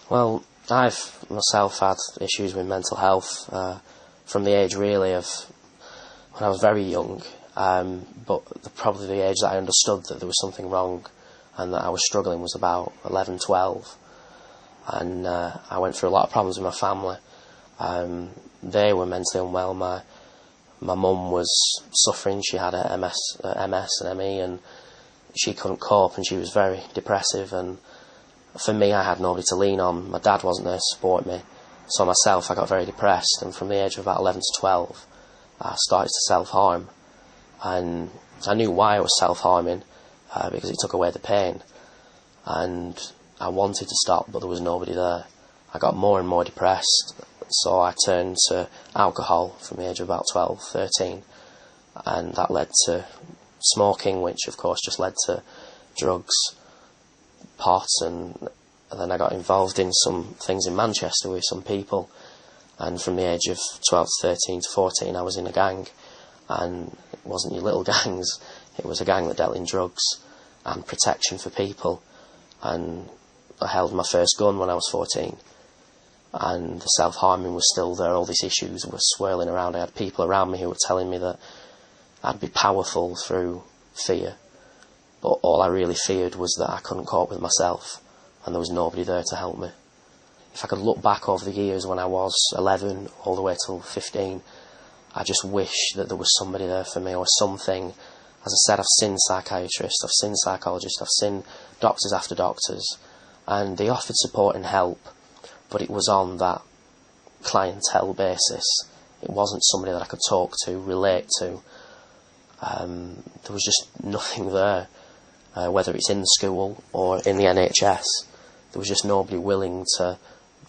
Well, I've myself had issues with mental health from the age really of when I was very young, but probably the age that I understood that there was something wrong and that I was struggling was about 11, 12. And I went through a lot of problems with my family. They were mentally unwell. My mum was suffering. She had a MS and ME, and she couldn't cope, and she was very depressive. And for me, I had nobody to lean on. My dad wasn't there to support me. So myself, I got very depressed, and from the age of about 11 to 12, I started to self-harm. And I knew why I was self-harming, because it took away the pain. And I wanted to stop, but there was nobody there. I got more and more depressed, so I turned to alcohol from the age of about 12, 13. And that led to smoking, which of course just led to drugs, pot, and then I got involved in some things in Manchester with some people, and from the age of 12 to 13 to 14 I was in a gang, and it wasn't your little gangs, it was a gang that dealt in drugs and protection for people. And I held my first gun when I was 14, and the self-harming was still there. All these issues were swirling around. I had people around me who were telling me that I'd be powerful through fear, but all I really feared was that I couldn't cope with myself, and there was nobody there to help me. If I could look back over the years when I was 11 all the way till 15, I just wish that there was somebody there for me, or something. As I said, I've seen psychiatrists, I've seen psychologists, I've seen doctors after doctors, and they offered support and help, but it was on that clientele basis. It wasn't somebody that I could talk to, relate to. There was just nothing there. Whether it's in the school or in the NHS, there was just nobody willing to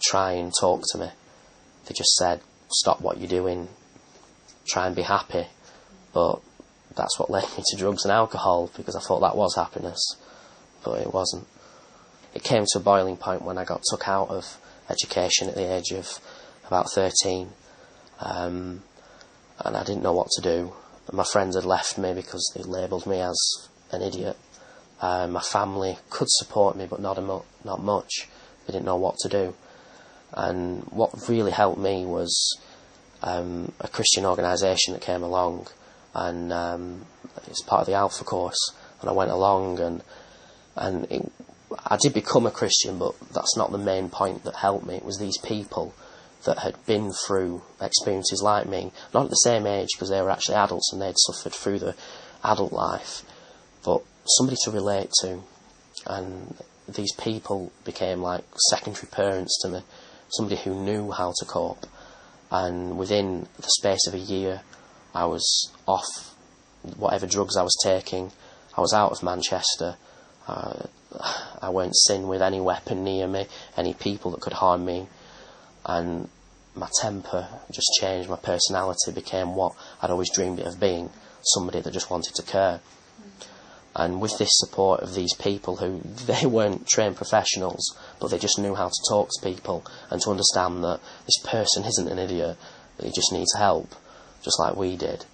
try and talk to me. They just said, stop what you're doing, try and be happy. But that's what led me to drugs and alcohol, because I thought that was happiness, but it wasn't. It came to a boiling point when I got took out of education at the age of about 13, and I didn't know what to do. My friends had left me because they labelled me as an idiot. My family could support me, but not much. They didn't know what to do. And what really helped me was a Christian organisation that came along, and it's part of the Alpha course. And I went along, and I did become a Christian, but that's not the main point that helped me. It was these people that had been through experiences like me, not at the same age, because they were actually adults and they'd suffered through the adult life, but somebody to relate to. And these people became like secondary parents to me, somebody who knew how to cope. And within the space of a year, I was off whatever drugs I was taking. I was out of Manchester. I weren't seen with any weapon near me, any people that could harm me, and my temper just changed. My personality became what I'd always dreamed it of being, somebody that just wanted to care. And with this support of these people who, they weren't trained professionals, but they just knew how to talk to people and to understand that this person isn't an idiot, that he just needs help, just like we did.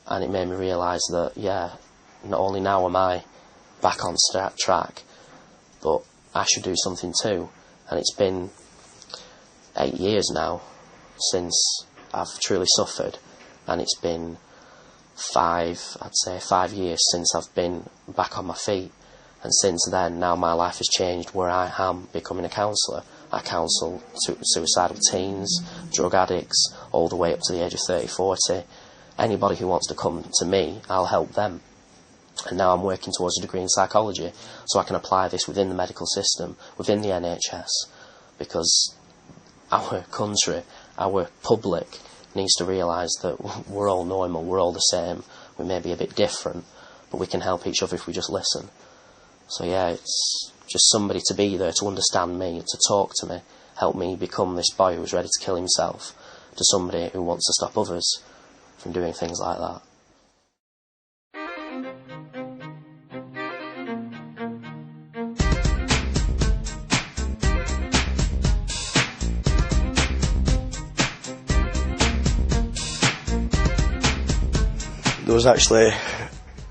And it made me realise that, yeah, not only now am I back on track, but I should do something too. And it's been 8 years now since I've truly suffered, and it's been 5 years since I've been back on my feet. And since then, now my life has changed, where I am becoming a counsellor. I counsel suicidal teens, drug addicts, all the way up to the age of 30, 40. Anybody who wants to come to me, I'll help them. And now I'm working towards a degree in psychology, so I can apply this within the medical system, within the NHS, because our country, our public, needs to realise that we're all normal, we're all the same. We may be a bit different, but we can help each other if we just listen. So yeah, it's just somebody to be there, to understand me, to talk to me, help me become this boy who's ready to kill himself, to somebody who wants to stop others from doing things like that. there was actually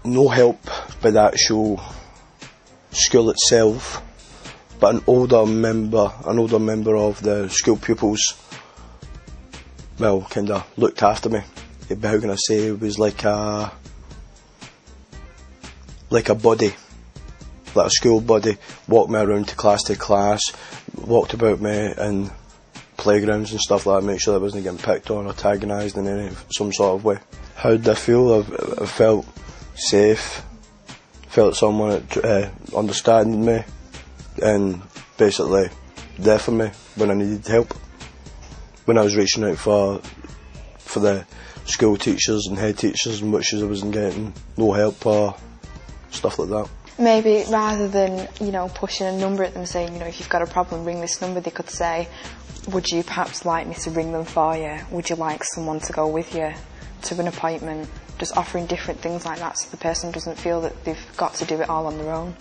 no help by the actual school itself, but an older member of the school pupils, well, kind of looked after me. How can I say, it was like a buddy, like a school buddy. Walked me around to class, walked about me in playgrounds and stuff like that, make sure I wasn't getting picked on or antagonised in some sort of way. How did I feel? I felt safe, felt someone understanding me and basically there for me when I needed help. When I was reaching out for the school teachers and head teachers and which I wasn't getting no help or stuff like that. Maybe rather than, pushing a number at them saying, if you've got a problem, ring this number, they could say, would you perhaps like me to ring them for you? Would you like someone to go with you to an appointment? Just offering different things like that so the person doesn't feel that they've got to do it all on their own.